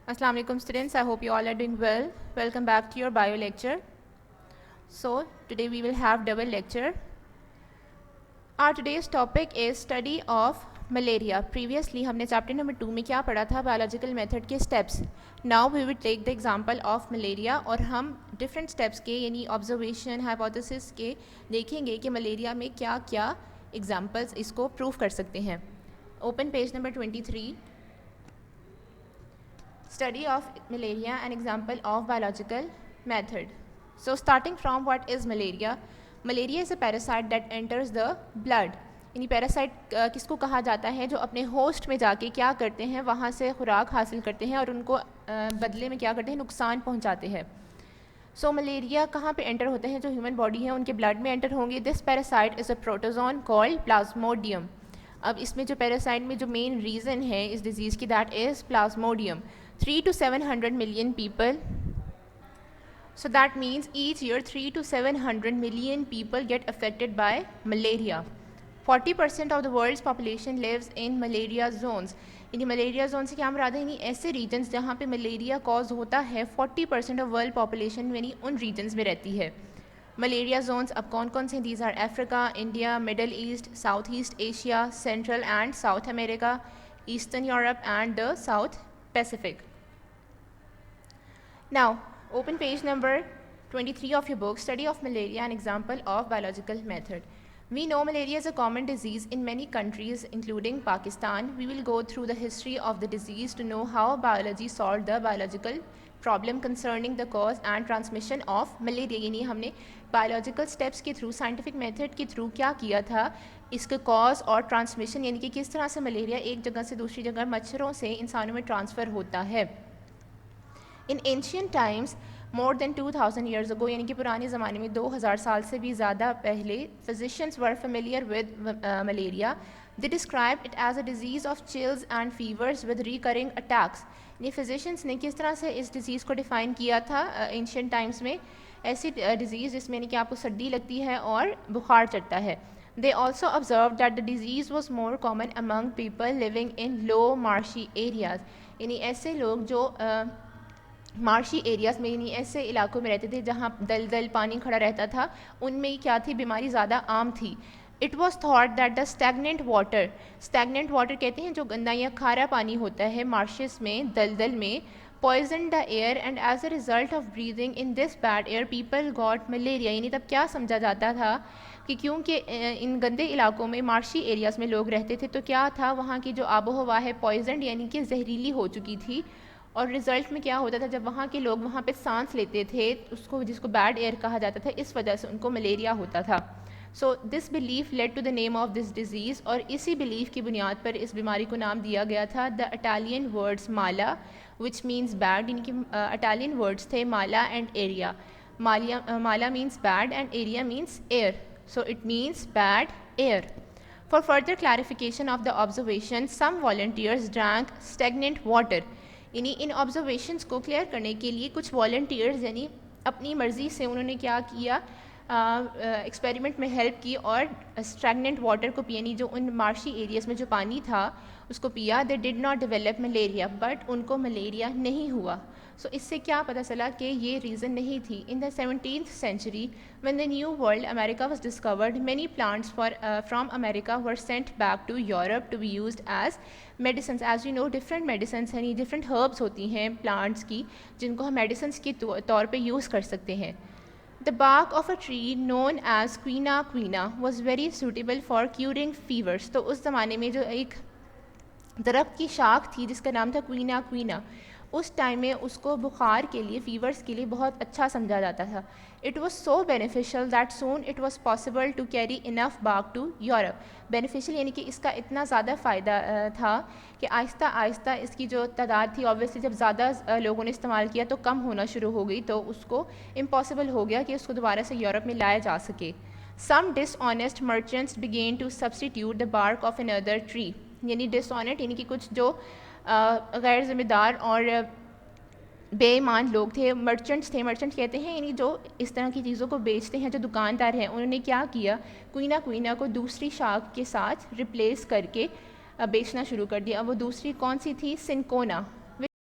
Assalamu alaikum students, I hope you all are doing well. Welcome back to your bio lecture. So today we will have double lecture. Our today's topic is study of malaria. Previously हमने chapter number 2 में क्या पढ़ा था, biological method के steps. Now we will take the example of malaria और हम different steps के यानी observation, hypothesis के देखेंगे कि malaria में क्या क्या examples इसको prove कर सकते हैं. Open page number 23. Study of malaria, an example of biological method. So starting from what is malaria? Malaria is a parasite that enters the blood. यानी पैरासाइट किसको कहा जाता है, जो अपने होस्ट में जाके क्या करते हैं, वहाँ से खुराक हासिल करते हैं और उनको बदले में क्या करते हैं, नुकसान पहुँचाते हैं. सो मलेरिया कहाँ पे एंटर होते हैं, जो ह्यूमन बॉडी है उनके ब्लड में एंटर होंगे. This parasite is a protozoan called Plasmodium. अब इसमें जो पैरासाइट में जो मेन रीज़न है इस डिज़ीज़ की, that is Plasmodium. 3 to 700 million people. So that means each year 3 to 700 million people get affected by malaria. 40% of the world's population lives in malaria zones. यानी malaria zone से क्या मुराद है, यानी ऐसे regions जहाँ पे मलेरिया कॉज होता है. 40% ऑफ वर्ल्ड पॉपुलेशन यानी उन रीजन्स में रहती है. मलेरिया जोन्स अब कौन कौन से, these are Africa, India, Middle East, South East Asia, Central and South America, Eastern Europe and the South Pacific. Now, open page number 23 of your book, Study of Malaria, an example of biological method. We know malaria is a common disease in many countries, including Pakistan. We will go through the history of the disease to know how biology solved the biological problem concerning the cause and transmission of malaria. यानी हमने biological steps के through, scientific method के through क्या किया था, इसके cause और transmission यानी कि किस तरह से मलेरिया एक जगह से दूसरी जगह मच्छरों से इंसानों में ट्रांसफ़र होता है. In ancient times more than 2000 years ago, यानी कि पुराने ज़माने में 2000 साल से भी ज़्यादा पहले, physicians were familiar with malaria. They describe it as a disease of chills and fevers with recurring attacks. यानी फिजिशियंस ने किस तरह से इस डिज़ीज़ को डिफ़ाइन किया था एंशियंट टाइम्स में, ऐसी डिज़ीज़ जिसमें यानी कि आपको सर्दी लगती है और बुखार चढ़ता है. They also observed that the disease was more common among people living in low marshy areas. यानी ऐसे लोग जो मार्शी एरियाज़ में, यानी ऐसे इलाकों में रहते थे जहाँ दलदल पानी खड़ा रहता था, उनमें क्या थी, बीमारी ज़्यादा आम थी. It was thought that the stagnant water कहते हैं जो गंदा या खारा पानी होता है मार्शेस में, दलदल में, poison the air and as a result of breathing in this bad air people got malaria. यानी तब क्या समझा जाता था कि क्योंकि इन गंदे इलाकों में, मार्शी एरियाज़ में लोग रहते थे, तो क्या था, वहाँ की जो आबो हवा है पॉइजन यानी कि जहरीली हो चुकी थी. और रिज़ल्ट में क्या होता था, जब वहाँ के लोग वहाँ पे सांस लेते थे, उसको जिसको बैड एयर कहा जाता था, इस वजह से उनको मलेरिया होता था. So this belief led to the name of this disease. और इसी बिलीफ की बुनियाद पर इस बीमारी को नाम दिया गया था the Italian words mala which means bad. यानी कि इटालियन वर्ड्स थे mala and aria. Mala means bad and aria means air. So it means bad air. For further clarification of the observation, some volunteers drank stagnant water. यानी इन observations को clear करने के लिए कुछ volunteers यानी अपनी मर्ज़ी से उन्होंने क्या किया, एक्सपेरिमेंट में हेल्प की और स्टैगनेंट वाटर को पिया, यानी जो उन मार्शी एरियाज़ में जो पानी था उसको पिया. They did not develop malaria, but उनको मलेरिया नहीं हुआ. सो इससे क्या पता चला कि ये रीज़न नहीं थी. In the 17th century when the new world America was discovered, many plants from America were sent back to Europe to be used as medicines. As you know, different medicines यानी different herbs होती हैं plants की, जिनको हम medicines के तौर पे use कर सकते हैं. The bark of a tree known as quina quina was very suitable for curing fevers. तो उस ज़माने में जो एक दरख्त की शाख थी जिसका नाम था क्वीना क्वीना, उस टाइम में उसको बुखार के लिए, फीवर्स के लिए बहुत अच्छा समझा जाता था. It was so beneficial that soon it was possible to carry enough bark to Europe. Beneficial यानी कि इसका इतना ज़्यादा फ़ायदा था कि आहिस्ता आहिस्ता इसकी जो तादाद थी, ऑब्वियसली जब ज़्यादा लोगों ने इस्तेमाल किया तो कम होना शुरू हो गई, तो उसको इम्पॉसिबल हो गया कि उसको दोबारा से यूरोप में लाया जा सके. Some dishonest merchants began to substitute the bark of another tree. यानी डिसऑनेस्ट यानी कि कुछ जो गैर ज़िम्मेदार और बेईमान लोग थे, मर्चेंट्स थे. मर्चेंट्स कहते हैं यानी जो इस तरह की चीज़ों को बेचते हैं, जो दुकानदार हैं, उन्होंने क्या किया, क्वीना क्वीना को दूसरी शाख के साथ रिप्लेस करके बेचना शुरू कर दिया. वो दूसरी कौन सी थी, सिनकोना.